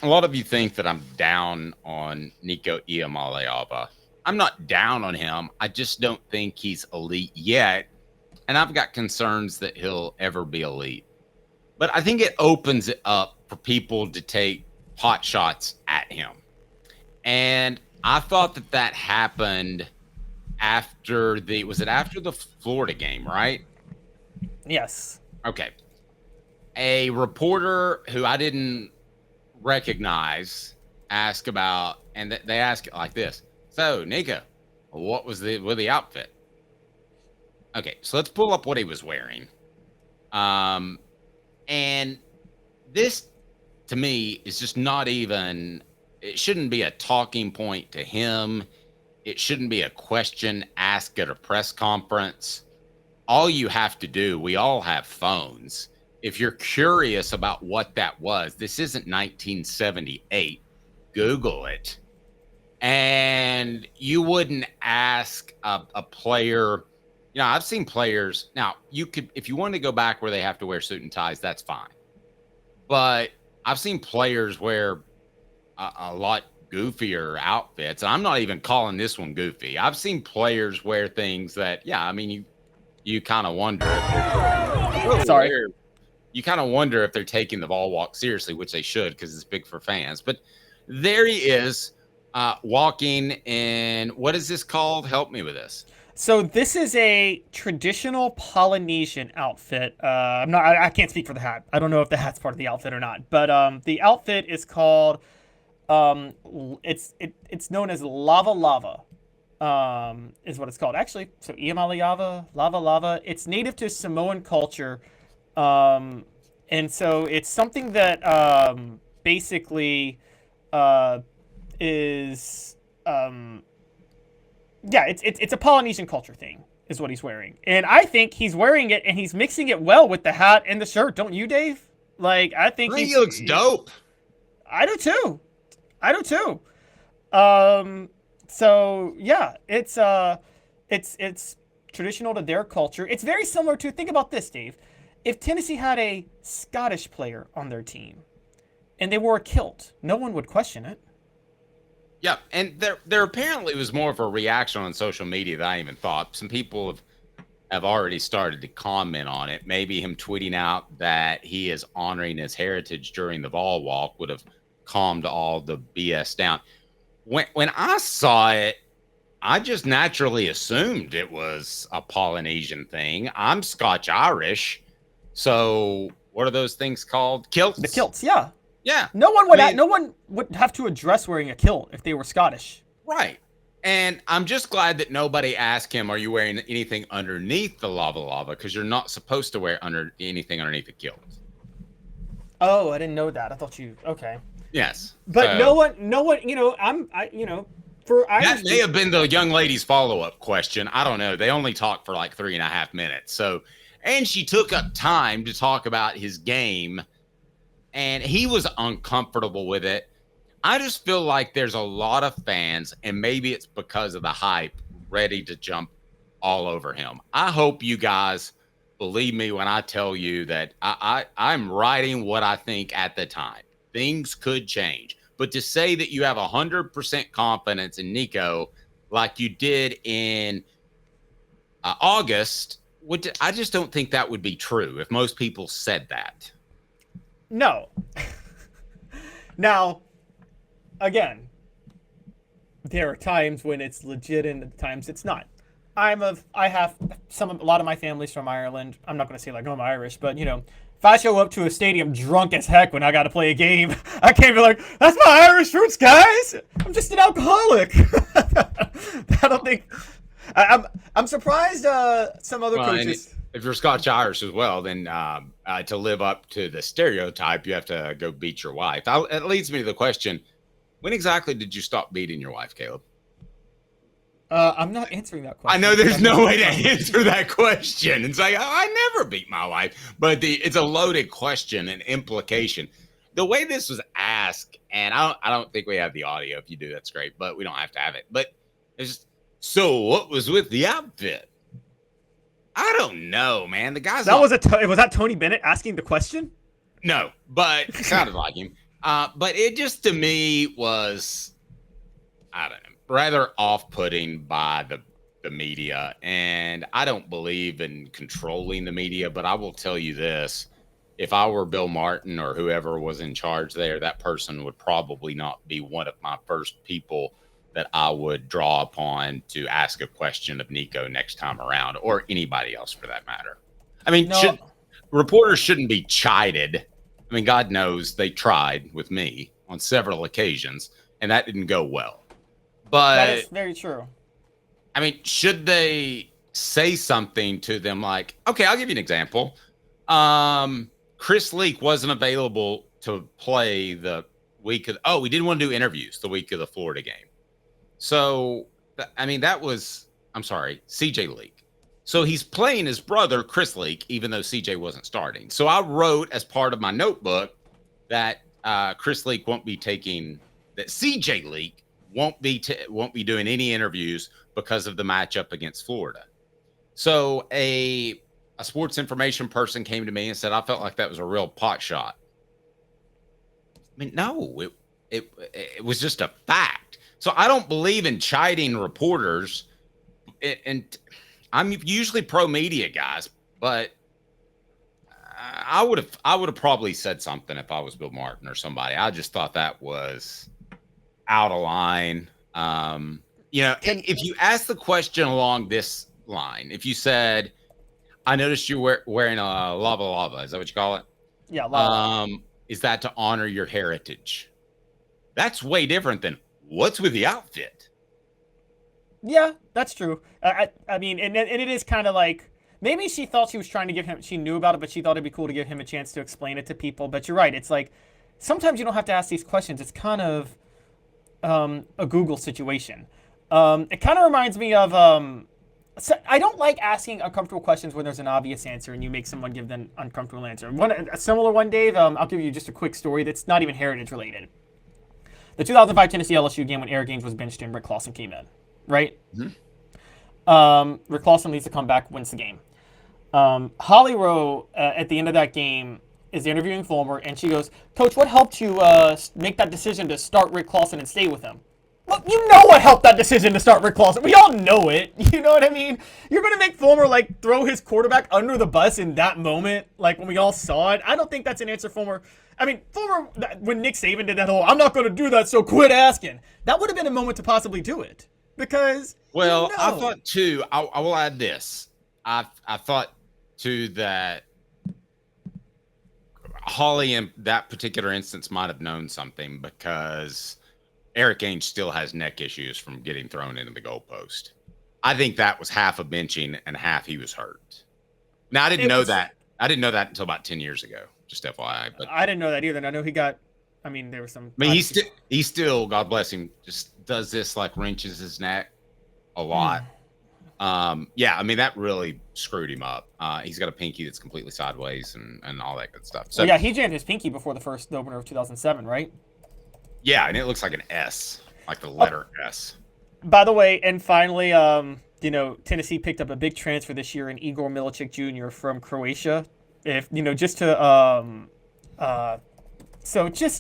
a lot of you think that I'm down on Nico Iamaleava. I'm not down on him. I just don't think he's elite yet. And I've got concerns that he'll ever be elite. But I think it opens it up for people to take pot shots at him. And I thought that that happened after the Florida game, right? Yes. Okay. A reporter who I didn't recognize asked about, and they ask it like this. So, Nico, what was the outfit? Okay, so let's pull up what he was wearing. And this to me is just not even, it shouldn't be a talking point to him. It shouldn't be a question asked at a press conference. All you have to do, we all have phones. If you're curious about what that was, this isn't 1978. Google it. And you wouldn't ask a player. You know, I've seen players. Now, you could, if you want to go back where they have to wear suit and ties, that's fine. But I've seen players wear a lot goofier outfits. I'm not even calling this one goofy. I've seen players wear things that, yeah, I mean, you kind of wonder if you kind of wonder if they're taking the ball walk seriously, which they should because it's big for fans. But there he is, walking in, what is this called? Help me with this. So this is a traditional Polynesian outfit. I can't speak for the hat. I don't know if the hat's part of the outfit or not. But the outfit is called, it's known as lavalava. Is what it's called. Actually, so Iamaleava, lavalava. It's native to Samoan culture. And so it's something that basically is yeah, it's a Polynesian culture thing is what he's wearing. And I think he's wearing it and he's mixing it well with the hat and the shirt. Don't you, Dave? Like, I think he looks dope. I do too. I do too. So yeah, it's traditional to their culture. It's very similar to, think about this, Dave. If Tennessee had a Scottish player on their team and they wore a kilt, no one would question it. Yeah, and there apparently was more of a reaction on social media than I even thought. Some people have already started to comment on it. Maybe him tweeting out that he is honoring his heritage during the ball walk would have calmed all the BS down. When I saw it, I just naturally assumed it was a Polynesian thing. I'm Scotch-Irish, so what are those things called? Kilts? The kilts, yeah. Yeah. No one would have to address wearing a kilt if they were Scottish. Right. And I'm just glad that nobody asked him, are you wearing anything underneath the lavalava? Because you're not supposed to wear anything underneath the kilt. Oh, I didn't know that. I thought you, okay. Yes. But no one, that may have been the young lady's follow-up question. I don't know. They only talked for like 3.5 minutes. So, and she took up time to talk about his game, and he was uncomfortable with it. I just feel like there's a lot of fans, and maybe it's because of the hype, ready to jump all over him. I hope you guys believe me when I tell you that I'm writing what I think at the time. Things could change. But to say that you have 100% confidence in Nico like you did in August, I just don't think that would be true if most people said that. No. Now, again, there are times when it's legit and times it's not. A lot of my family's from Ireland. I'm not going to say like, oh, I'm Irish, but if I show up to a stadium drunk as heck when I got to play a game, I can't be like, that's my Irish roots, guys. I'm just an alcoholic. I don't think. I'm surprised. Some other coaches. If you're Scotch-Irish as well, then to live up to the stereotype, you have to go beat your wife. It leads me to the question: when exactly did you stop beating your wife, Caleb? I'm not answering that question. I know there's no way to answer that question and say, oh, I never beat my wife. But it's a loaded question and implication. The way this was asked, and I don't think we have the audio. If you do, that's great. But we don't have to have it. But it's just, so what was with the outfit? I don't know, man. The guy's was that Tony Bennett asking the question? No, but it sounded like him. But it just to me was, I don't know, rather off-putting by the media. And I don't believe in controlling the media, but I will tell you this. If I were Bill Martin or whoever was in charge there, that person would probably not be one of my first people that I would draw upon to ask a question of Nico next time around, or anybody else for that matter. I mean, No, reporters shouldn't be chided. I mean, God knows they tried with me on several occasions, and that didn't go well. that is But very true. I mean, should they say something to them like, okay, I'll give you an example. Chris Leak wasn't available to play the week of, oh, we didn't want to do interviews the week of the Florida game. So, I mean, I'm sorry, CJ Leak. So he's playing his brother, Chris Leak, even though CJ wasn't starting. So I wrote as part of my notebook that Chris Leak won't be taking, that CJ Leak won't be doing any interviews because of the matchup against Florida. So a sports information person came to me and said, I felt like that was a real pot shot. I mean, no, it was just a fact. So I don't believe in chiding reporters. And I'm usually pro media, guys, but I would have probably said something if I was Bill Martin or somebody. I just thought that was out of line. If you ask the question along this line, if you said, I noticed you're wearing a lavalava. Is that what you call it? Yeah, lava. Is that to honor your heritage? That's way different than what's with the outfit. Yeah, that's true. I mean, and it is kind of like maybe she thought she was trying to give him. She knew about it, but she thought it'd be cool to give him a chance to explain it to people. But you're right. It's like sometimes you don't have to ask these questions. It's kind of a Google situation. It kind of reminds me of. So I don't like asking uncomfortable questions when there's an obvious answer and you make someone give them an uncomfortable answer. A similar one, Dave. I'll give you just a quick story that's not even heritage related. The 2005 Tennessee LSU game when Eric Gaines was benched and Rick Clausen came in, right? Rick Clausen leads to come back, wins the game. Holly Rowe at the end of that game is interviewing Fulmer, and she goes, "Coach, what helped you make that decision to start Rick Clausen and stay with him?" Well, you know what helped that decision to start Rick Clausen. We all know it. You know what I mean? You're going to make Fulmer, like, throw his quarterback under the bus in that moment, like, when we all saw it. I don't think that's an answer Fulmer. I mean, Fulmer, when Nick Saban did that whole, I'm not going to do that, so quit asking. That would have been a moment to possibly do it. Because, well, I thought, too, I will add this. I thought, too, that Holly in that particular instance might have known something because Eric Ainge still has neck issues from getting thrown into the goalpost. I think that was half a benching and half he was hurt. Now, I didn't know that. I didn't know that until about 10 years ago, just FYI. But I didn't know that either. And I know he got, I mean, there was some. I mean, he still, God bless him, just does this, like wrenches his neck a lot. Yeah, I mean, that really screwed him up. He's got a pinky that's completely sideways and all that good stuff. So, yeah, he jammed his pinky before the first opener of 2007, right? Yeah, and it looks like an S, like the letter S. By the way, and finally, Tennessee picked up a big transfer this year in Igor Milicic Jr. from Croatia. Just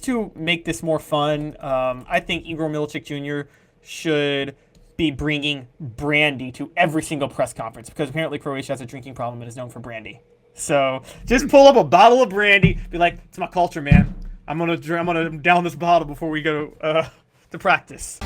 to make this more fun, I think Igor Milicic Jr. should be bringing brandy to every single press conference because apparently Croatia has a drinking problem and is known for brandy. So just pull up a bottle of brandy, be like, "It's my culture, man. I'm gonna down this bottle before we go to practice."